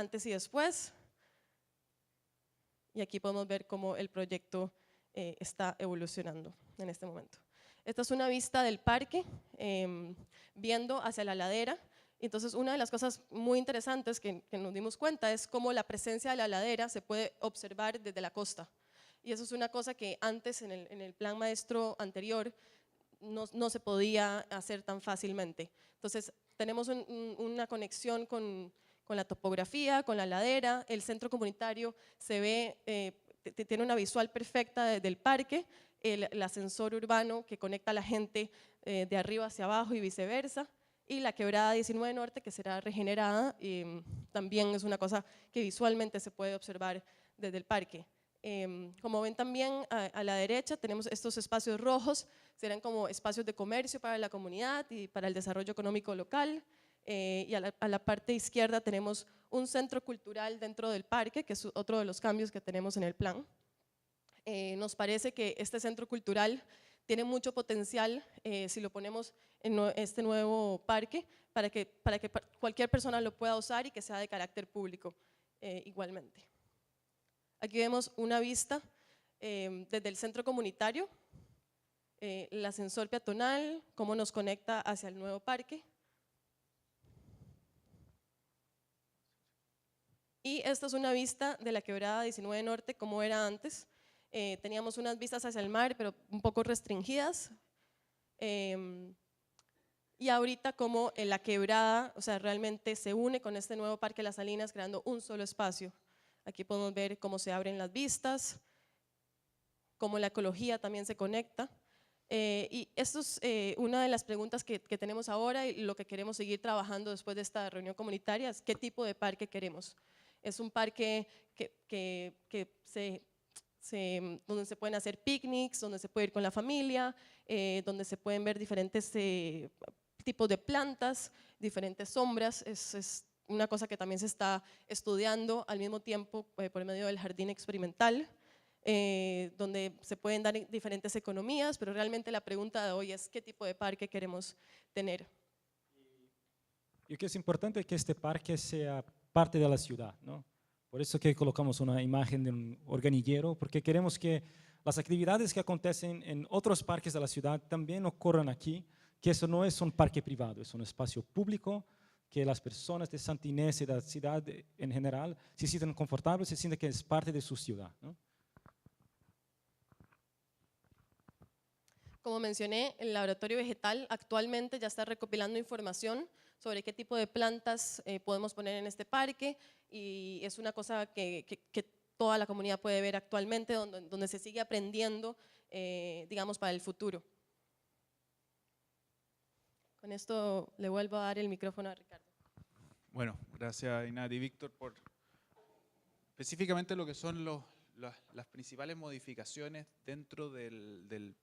antes y después. Y aquí podemos ver cómo el proyecto está evolucionando en este momento. Esta es una vista del parque, viendo hacia la ladera. Entonces, una de las cosas muy interesantes que nos dimos cuenta es cómo la presencia de la ladera se puede observar desde la costa. Y eso es una cosa que antes, en el plan maestro anterior, no se podía hacer tan fácilmente. Entonces, tenemos una conexión con la topografía, con la ladera. El centro comunitario se ve, tiene una visual perfecta del parque, el ascensor urbano que conecta a la gente de arriba hacia abajo y viceversa, y la quebrada 19 Norte, que será regenerada, también es una cosa que visualmente se puede observar desde el parque. Como ven también a la derecha tenemos estos espacios rojos, serán como espacios de comercio para la comunidad y para el desarrollo económico local. Y a la parte izquierda tenemos un centro cultural dentro del parque, que es otro de los cambios que tenemos en el plan. Nos parece que este centro cultural tiene mucho potencial si lo ponemos en este nuevo parque para que cualquier persona lo pueda usar y que sea de carácter público igualmente. Aquí vemos una vista desde el centro comunitario, el ascensor peatonal, cómo nos conecta hacia el nuevo parque. Y esta es una vista de la quebrada 19 Norte, como era antes. Teníamos unas vistas hacia el mar, pero un poco restringidas. Y ahorita como la quebrada, o sea, realmente se une con este nuevo Parque Las Salinas, creando un solo espacio. Aquí podemos ver cómo se abren las vistas, cómo la ecología también se conecta. Y esto es una de las preguntas que tenemos ahora y lo que queremos seguir trabajando después de esta reunión comunitaria, es qué tipo de parque queremos. Es un parque donde se pueden hacer picnics, donde se puede ir con la familia, donde se pueden ver diferentes tipos de plantas, diferentes sombras. Es una cosa que también se está estudiando al mismo tiempo por medio del jardín experimental, donde se pueden dar diferentes economías, pero realmente la pregunta de hoy es qué tipo de parque queremos tener. Y lo que es importante es que este parque sea parte de la ciudad, ¿no? Por eso que colocamos una imagen de un organillero, porque queremos que las actividades que acontecen en otros parques de la ciudad también ocurran aquí, que eso no es un parque privado, es un espacio público, que las personas de Santa Inés y de la ciudad en general se sientan confortables, se sientan que es parte de su ciudad, ¿no? Como mencioné, el laboratorio vegetal actualmente ya está recopilando información sobre qué tipo de plantas podemos poner en este parque, y es una cosa que toda la comunidad puede ver actualmente, donde se sigue aprendiendo, digamos, para el futuro. Con esto le vuelvo a dar el micrófono a Ricardo. Bueno, gracias Inat y Víctor por específicamente lo que son las principales modificaciones dentro del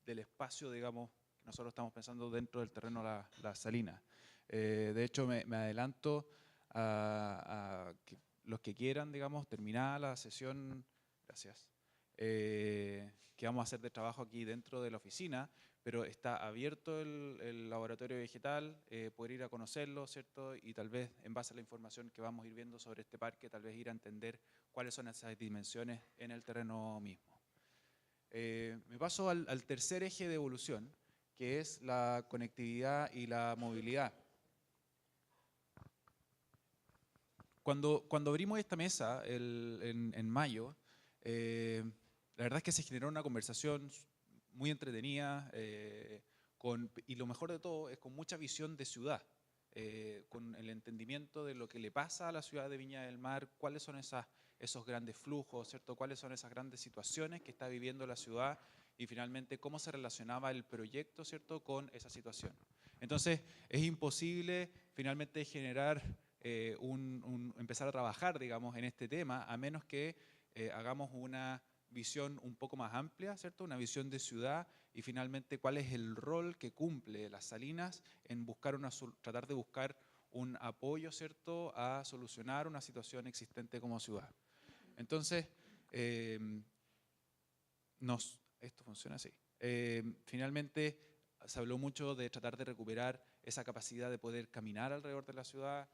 espacio, digamos, que nosotros estamos pensando dentro del terreno La Salina. De hecho, me adelanto a que los que quieran, digamos, terminar la sesión, gracias, que vamos a hacer de trabajo aquí dentro de la oficina, pero está abierto el laboratorio vegetal, poder ir a conocerlo, ¿cierto? Y tal vez en base a la información que vamos a ir viendo sobre este parque, tal vez ir a entender cuáles son esas dimensiones en el terreno mismo. Me paso al tercer eje de evolución, que es la conectividad y la movilidad. Cuando abrimos esta mesa en mayo, la verdad es que se generó una conversación muy entretenida, y lo mejor de todo es con mucha visión de ciudad, con el entendimiento de lo que le pasa a la ciudad de Viña del Mar, cuáles son esos grandes flujos, ¿cierto? Cuáles son esas grandes situaciones que está viviendo la ciudad y finalmente cómo se relacionaba el proyecto, ¿cierto?, con esa situación. Entonces es imposible finalmente generar empezar a trabajar, digamos, en este tema, a menos que hagamos una visión un poco más amplia, ¿cierto? Una visión de ciudad y finalmente cuál es el rol que cumple Las Salinas en tratar de buscar un apoyo, ¿cierto?, a solucionar una situación existente como ciudad. Entonces, esto funciona así. Finalmente, se habló mucho de tratar de recuperar esa capacidad de poder caminar alrededor de la ciudad,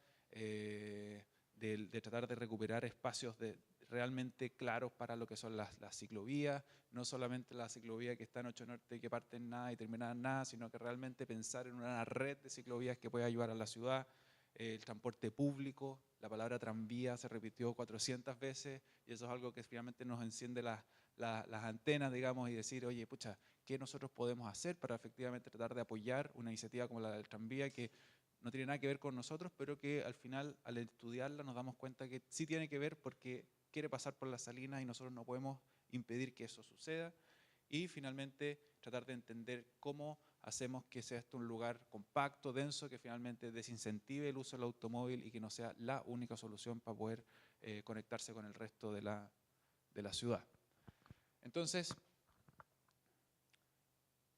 de tratar de recuperar espacios realmente claros para lo que son las ciclovías, no solamente la ciclovía que está en 8 Norte que parte en nada y termina en nada, sino que realmente pensar en una red de ciclovías que pueda ayudar a la ciudad, el transporte público, la palabra tranvía se repitió 400 veces y eso es algo que finalmente nos enciende las antenas, digamos, y decir, oye, pucha, ¿qué nosotros podemos hacer para efectivamente tratar de apoyar una iniciativa como la del tranvía que no tiene nada que ver con nosotros, pero que al final, al estudiarla, nos damos cuenta que sí tiene que ver porque quiere pasar por las Salinas y nosotros no podemos impedir que eso suceda. Y finalmente, tratar de entender cómo hacemos que sea esto un lugar compacto, denso, que finalmente desincentive el uso del automóvil y que no sea la única solución para poder conectarse con el resto de la ciudad. Entonces,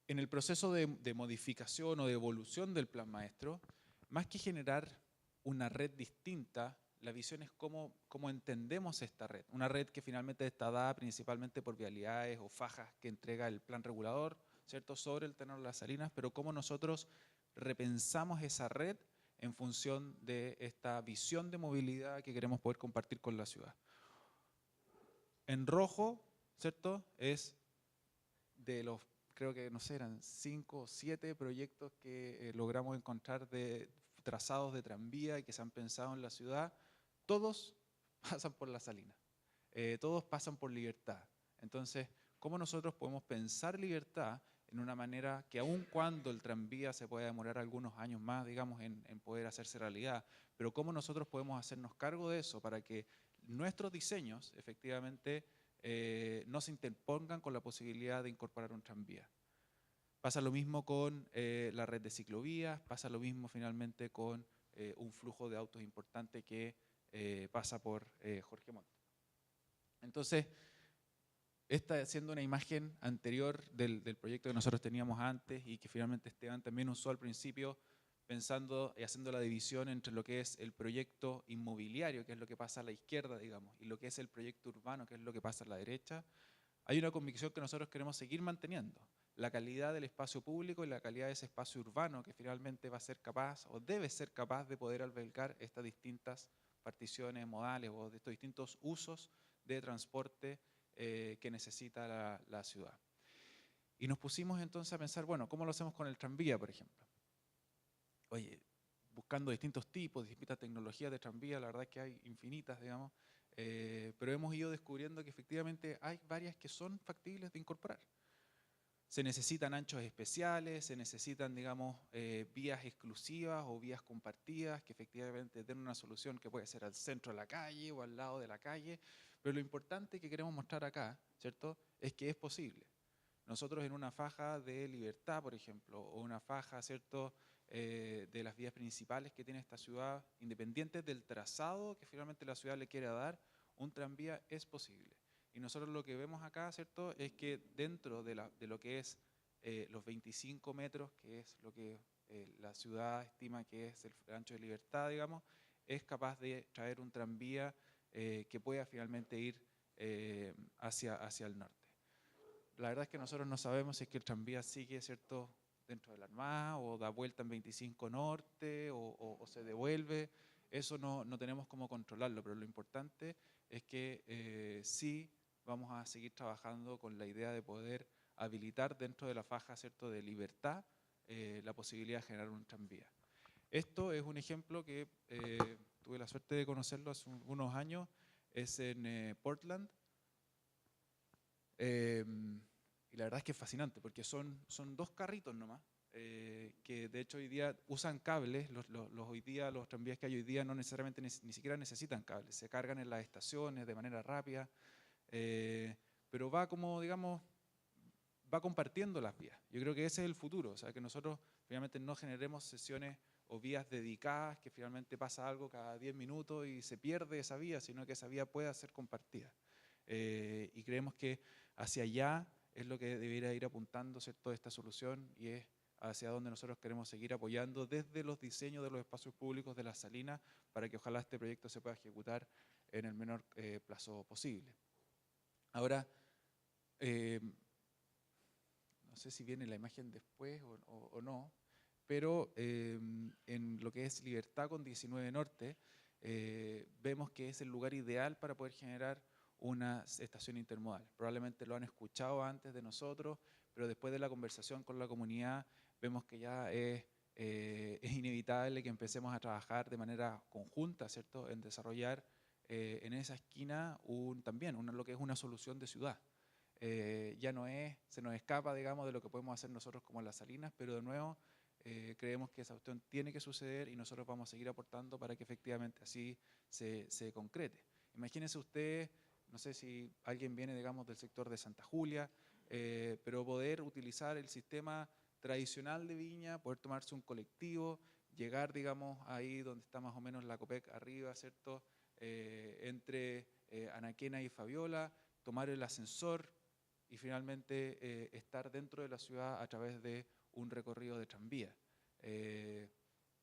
en el proceso de modificación o de evolución del plan maestro, más que generar una red distinta, la visión es cómo entendemos esta red. Una red que finalmente está dada principalmente por vialidades o fajas que entrega el plan regulador, ¿cierto?, sobre el tenor de las Salinas, pero cómo nosotros repensamos esa red en función de esta visión de movilidad que queremos poder compartir con la ciudad. En rojo, ¿cierto?, es de los, creo que no sé, eran 5 o 7 proyectos que logramos encontrar de trazados de tranvía y que se han pensado en la ciudad, todos pasan por la Salina, todos pasan por Libertad. Entonces, ¿cómo nosotros podemos pensar Libertad en una manera que aun cuando el tranvía se pueda demorar algunos años más, digamos, en poder hacerse realidad, pero cómo nosotros podemos hacernos cargo de eso para que nuestros diseños efectivamente no se interpongan con la posibilidad de incorporar un tranvía? Pasa lo mismo con la red de ciclovías, pasa lo mismo finalmente con un flujo de autos importante que pasa por Jorge Montt. Entonces, esta siendo una imagen anterior del proyecto que nosotros teníamos antes y que finalmente Esteban también usó al principio, pensando y haciendo la división entre lo que es el proyecto inmobiliario, que es lo que pasa a la izquierda, digamos, y lo que es el proyecto urbano, que es lo que pasa a la derecha, hay una convicción que nosotros queremos seguir manteniendo. La calidad del espacio público y la calidad de ese espacio urbano que finalmente va a ser capaz o debe ser capaz de poder albergar estas distintas particiones modales o de estos distintos usos de transporte que necesita la ciudad. Y nos pusimos entonces a pensar, bueno, ¿cómo lo hacemos con el tranvía, por ejemplo? Oye, buscando distintos tipos, distintas tecnologías de tranvía, la verdad es que hay infinitas, digamos, pero hemos ido descubriendo que efectivamente hay varias que son factibles de incorporar. Se necesitan anchos especiales, se necesitan, digamos, vías exclusivas o vías compartidas que efectivamente den una solución que puede ser al centro de la calle o al lado de la calle, pero lo importante que queremos mostrar acá, ¿cierto?, es que es posible. Nosotros en una faja de Libertad, por ejemplo, o una faja, ¿cierto?, de las vías principales que tiene esta ciudad, independientes del trazado que finalmente la ciudad le quiera dar, un tranvía es posible. Y nosotros lo que vemos acá, ¿cierto?, es que dentro de lo que es los 25 metros, que es lo que la ciudad estima que es el ancho de Libertad, digamos, es capaz de traer un tranvía que pueda finalmente ir hacia el norte. La verdad es que nosotros no sabemos si es que el tranvía sigue, ¿cierto?, dentro de la Armada o da vuelta en 25 Norte o se devuelve. Eso no tenemos cómo controlarlo, pero lo importante es que sí vamos a seguir trabajando con la idea de poder habilitar dentro de la faja, ¿cierto?, de Libertad la posibilidad de generar un tranvía. Esto es un ejemplo que tuve la suerte de conocerlo hace unos años, es en Portland. Y la verdad es que es fascinante porque son 2 carritos nomás, que de hecho hoy día usan cables, los tranvías que hay hoy día no necesariamente ni siquiera necesitan cables, se cargan en las estaciones de manera rápida, pero va como, digamos, va compartiendo las vías. Yo creo que ese es el futuro, o sea, que nosotros finalmente no generemos sesiones o vías dedicadas, que finalmente pasa algo cada 10 minutos y se pierde esa vía, sino que esa vía pueda ser compartida. Y creemos que hacia allá es lo que debería ir apuntando, ¿cierto?, esta solución y es hacia donde nosotros queremos seguir apoyando desde los diseños de los espacios públicos de las Salinas para que ojalá este proyecto se pueda ejecutar en el menor plazo posible. Ahora, no sé si viene la imagen después o no, pero en lo que es Libertad con 19 Norte, vemos que es el lugar ideal para poder generar una estación intermodal. Probablemente lo han escuchado antes de nosotros, pero después de la conversación con la comunidad vemos que ya es inevitable que empecemos a trabajar de manera conjunta, ¿cierto?, en desarrollar en esa esquina también lo que es una solución de ciudad. Ya no es, se nos escapa, digamos, de lo que podemos hacer nosotros como Las Salinas, pero de nuevo creemos que esa cuestión tiene que suceder y nosotros vamos a seguir aportando para que efectivamente así se concrete. Imagínense ustedes, no sé si alguien viene, digamos, del sector de Santa Julia, pero poder utilizar el sistema tradicional de Viña, poder tomarse un colectivo, llegar, digamos, ahí donde está más o menos la Copec arriba, ¿cierto?, entre Anaquena y Fabiola, tomar el ascensor y finalmente estar dentro de la ciudad a través de un recorrido de tranvía.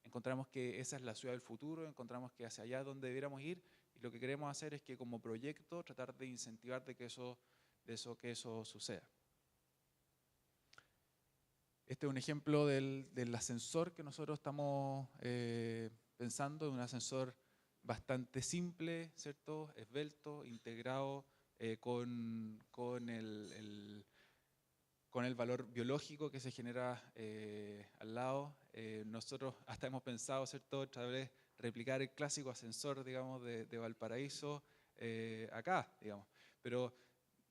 Encontramos que esa es la ciudad del futuro, encontramos que hacia allá es donde debiéramos ir y lo que queremos hacer es que como proyecto tratar de incentivar que eso suceda. Este es un ejemplo del ascensor que nosotros estamos pensando, un ascensor bastante simple, ¿cierto?, esbelto, integrado con el valor biológico que se genera al lado. Nosotros hasta hemos pensado, ¿cierto?, tal vez replicar el clásico ascensor, digamos, de Valparaíso acá, digamos. Pero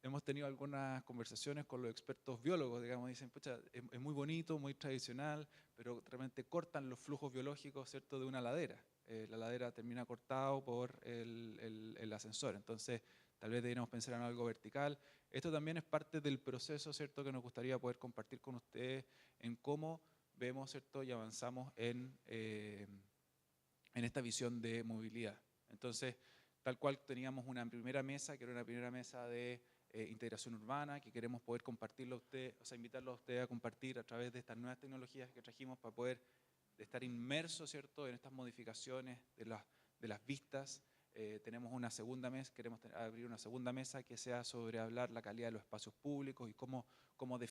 hemos tenido algunas conversaciones con los expertos biólogos, digamos, dicen, pucha, es muy bonito, muy tradicional, pero realmente cortan los flujos biológicos, ¿cierto?, de una ladera. La ladera termina cortado por el ascensor, entonces tal vez deberíamos pensar en algo vertical. Esto también es parte del proceso, ¿cierto?, que nos gustaría poder compartir con ustedes en cómo vemos, ¿cierto?, y avanzamos en esta visión de movilidad. Entonces, tal cual teníamos una primera mesa, que era una primera mesa de integración urbana, que queremos poder compartirlo a usted, o sea, invitarlo a usted a compartir a través de estas nuevas tecnologías que trajimos para poder estar inmersos, ¿cierto?, en estas modificaciones de las vistas. Tenemos una segunda mesa, queremos abrir una segunda mesa que sea sobre hablar la calidad de los espacios públicos y cómo